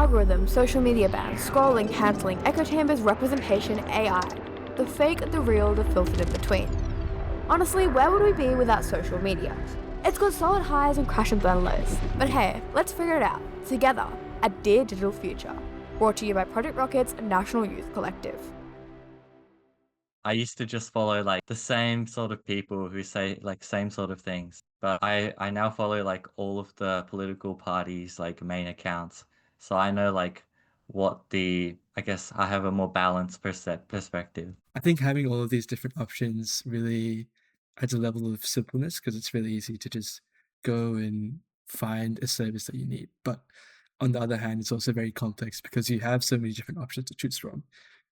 Algorithms, social media bans, scrolling, cancelling, echo chambers, representation, AI. The fake, the real, the filtered in between. Honestly, where would we be without social media? It's got solid highs and crash and burn lows. But hey, let's figure it out, together, at Dear Digital Future. Brought to you by Project Rockit's National Youth Collective. I used to just follow like the same sort of people who say like same sort of things. But I now follow like all of the political parties like main accounts. So I know like what the I guess I have a more balanced perspective. I think having all of these different options really adds a level of simpleness because it's really easy to just go and find a service that you need. But on the other hand, it's also very complex because you have so many different options to choose from,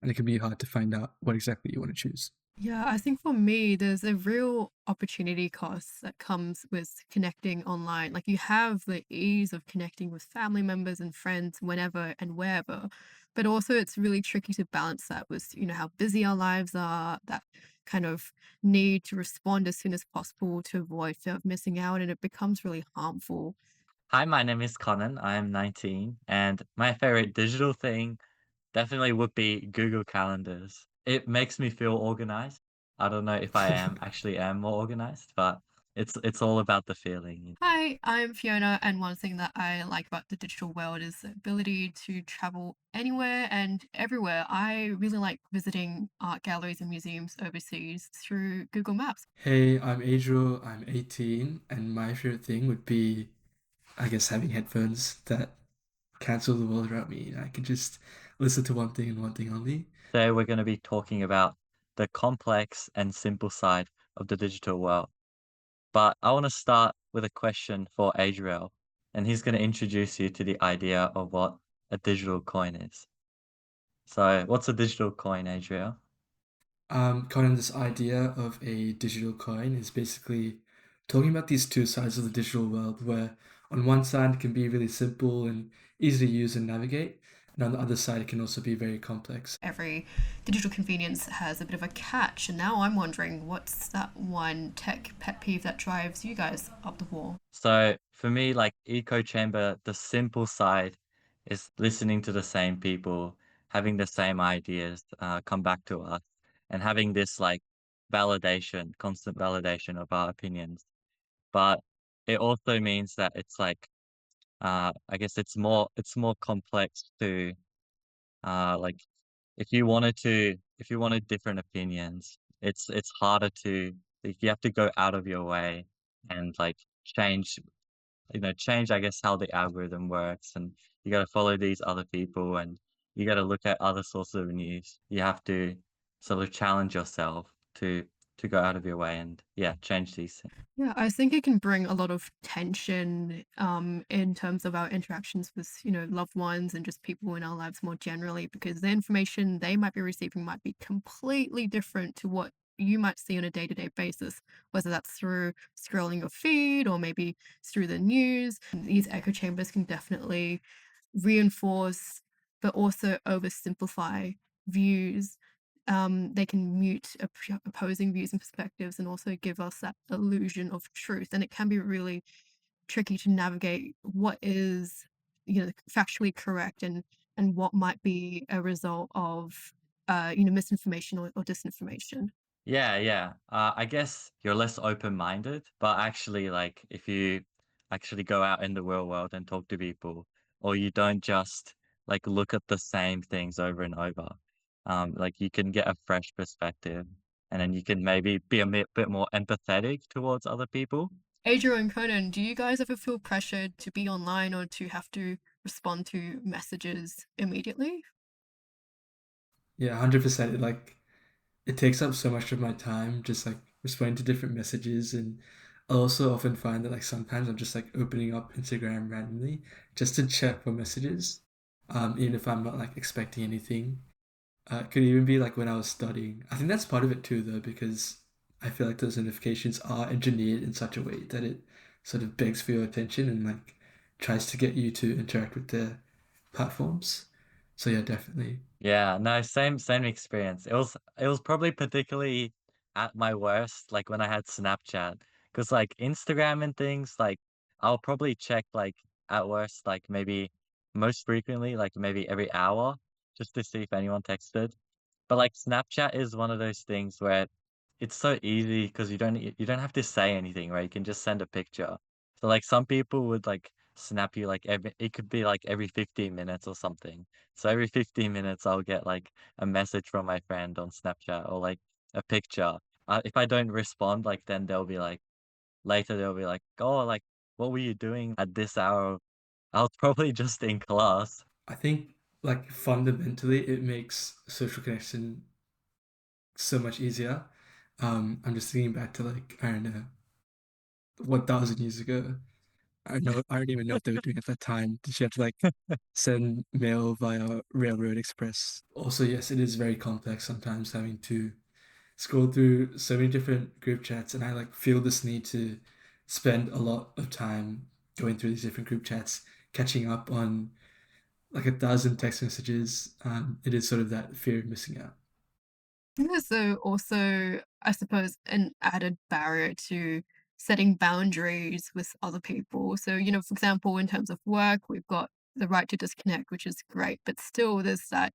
and it can be hard to find out what exactly you want to choose. Yeah, I think for me, there's a real opportunity cost that comes with connecting online. Like you have the ease of connecting with family members and friends whenever and wherever, but also it's really tricky to balance that with, how busy our lives are, that kind of need to respond as soon as possible to avoid fear of missing out, and it becomes really harmful. Hi, my name is Conan. I'm 19 and my favorite digital thing definitely would be Google Calendars. It makes me feel organized. I don't know if I am more organized, but it's all about the feeling. Hi, I'm Fiona, and one thing that I like about the digital world is the ability to travel anywhere and everywhere. I really like visiting art galleries and museums overseas through Google Maps. Hey, I'm Adriel, I'm 18, and my favorite thing would be, I guess, having headphones that cancel the world around me. I can just listen to one thing and one thing only. Today we're going to be talking about the complex and simple side of the digital world. But I want to start with a question for Adriel, and he's going to introduce you to the idea of what a digital coin is. So, what's a digital coin, Adriel? Kind of this idea of a digital coin is basically talking about these two sides of the digital world, where on one side it can be really simple and easy to use and navigate, and on the other side it can also be very complex. Every digital convenience has a bit of a catch, and now I'm wondering what's that one tech pet peeve that drives you guys up the wall? So, for me, like echo chamber, the simple side is listening to the same people, having the same ideas come back to us, and having this like validation, constant validation of our opinions. But it also means that it's like I guess it's more complex to like if you wanted different opinions, it's harder to like, you have to go out of your way and like change change I guess how the algorithm works, and you got to follow these other people, and you got to look at other sources of news. You have to sort of challenge yourself to go out of your way and yeah, change these things. Yeah, I think it can bring a lot of tension in terms of our interactions with, loved ones and just people in our lives more generally, because the information they might be receiving might be completely different to what you might see on a day-to-day basis, whether that's through scrolling your feed or maybe through the news. These echo chambers can definitely reinforce but also oversimplify views. They can mute opposing views and perspectives and also give us that illusion of truth. And it can be really tricky to navigate what is, factually correct and what might be a result of, misinformation or disinformation. Yeah, yeah. I guess you're less open-minded, but actually, like, if you actually go out in the real world and talk to people, or you don't just like look at the same things over and over, like you can get a fresh perspective, and then you can maybe be a bit more empathetic towards other people. Adrian and Conan, do you guys ever feel pressured to be online or to have to respond to messages immediately? Yeah, 100%. It takes up so much of my time just like responding to different messages, and I also often find that like sometimes I'm just like opening up Instagram randomly just to check for messages, even if I'm not like expecting anything. It could even be like when I was studying. I think that's part of it too, though, because I feel like those notifications are engineered in such a way that it sort of begs for your attention and like tries to get you to interact with their platforms. So yeah, definitely. Yeah, no, same experience. It was probably particularly at my worst, like when I had Snapchat, because like Instagram and things, like I'll probably check like at worst like maybe most frequently, like maybe every hour, just to see if anyone texted. But like Snapchat is one of those things where it's so easy because you don't have to say anything, right? You can just send a picture. So like some people would like snap you like it could be like every 15 minutes or something. So every 15 minutes I'll get like a message from my friend on Snapchat or like a picture. If I don't respond, like then they'll be like, oh, like what were you doing at this hour? I was probably just in class. I think like fundamentally it makes social connection so much easier. I'm just thinking back to like, I don't know, 1,000 years ago. I don't even know what they were doing at that time. Did you have to like send mail via railroad express? Also, yes, it is very complex sometimes having to scroll through so many different group chats, and I like feel this need to spend a lot of time going through these different group chats, catching up on like 1,000 text messages. It is sort of that fear of missing out. There's also, I suppose, an added barrier to setting boundaries with other people. So, for example, in terms of work, we've got the right to disconnect, which is great, but still there's that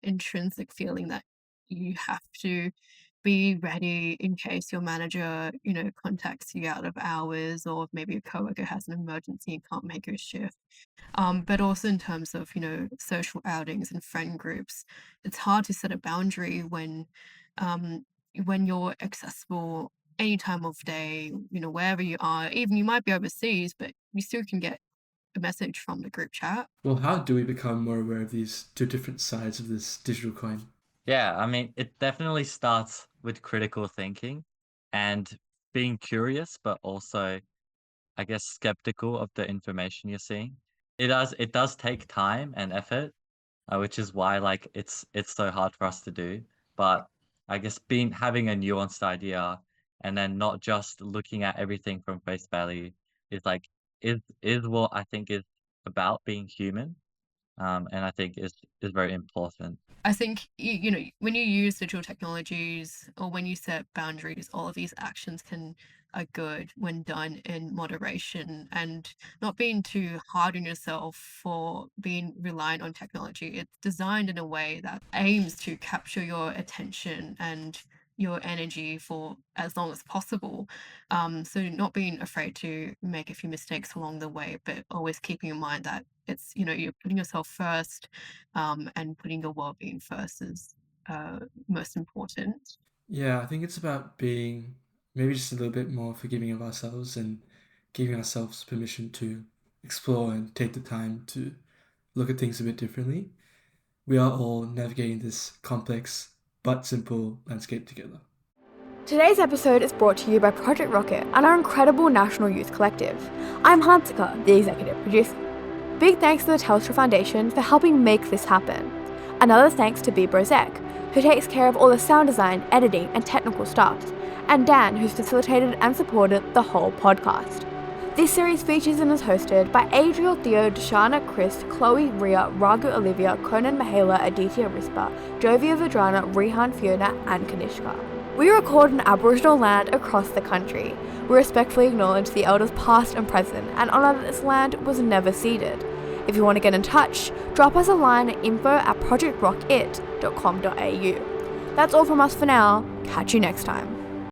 intrinsic feeling that you have to be ready in case your manager, contacts you out of hours, or maybe a coworker has an emergency and can't make your shift. But also in terms of, social outings and friend groups, it's hard to set a boundary um, when you're accessible any time of day, wherever you are. Even you might be overseas, but you still can get a message from the group chat. Well, how do we become more aware of these two different sides of this digital coin? Yeah, I mean, it definitely starts with critical thinking and being curious, but also, I guess, skeptical of the information you're seeing. It does take time and effort, which is why like it's so hard for us to do. But I guess being having a nuanced idea and then not just looking at everything from face value is like is what I think is about being human. And I think is very important. I think when you use digital technologies or when you set boundaries, all of these actions are good when done in moderation and not being too hard on yourself for being reliant on technology. It's designed in a way that aims to capture your attention and your energy for as long as possible. So not being afraid to make a few mistakes along the way, but always keeping in mind that it's, you're putting yourself first, and putting your well-being first is most important. Yeah, I think it's about being maybe just a little bit more forgiving of ourselves and giving ourselves permission to explore and take the time to look at things a bit differently. We are all navigating this complex but simple landscape together. Today's episode is brought to you by Project Rockit and our incredible National Youth Collective. I'm Hansika, the executive producer. Big thanks to the Telstra Foundation for helping make this happen. Another thanks to Bee Brozek, who takes care of all the sound design, editing, and technical stuff, and Dan, who's facilitated and supported the whole podcast. This series features and is hosted by Adriel, Theo, Deshana, Chris, Chloe, Ria, Raghu, Olivia, Conan, Mahela, Aditya, Rispa, Jovia, Vidrana, Rihan, Fiona, and Kanishka. We record in Aboriginal land across the country. We respectfully acknowledge the elders past and present and honour that this land was never ceded. If you want to get in touch, drop us a line at info@projectrockit.com.au. That's all from us for now. Catch you next time.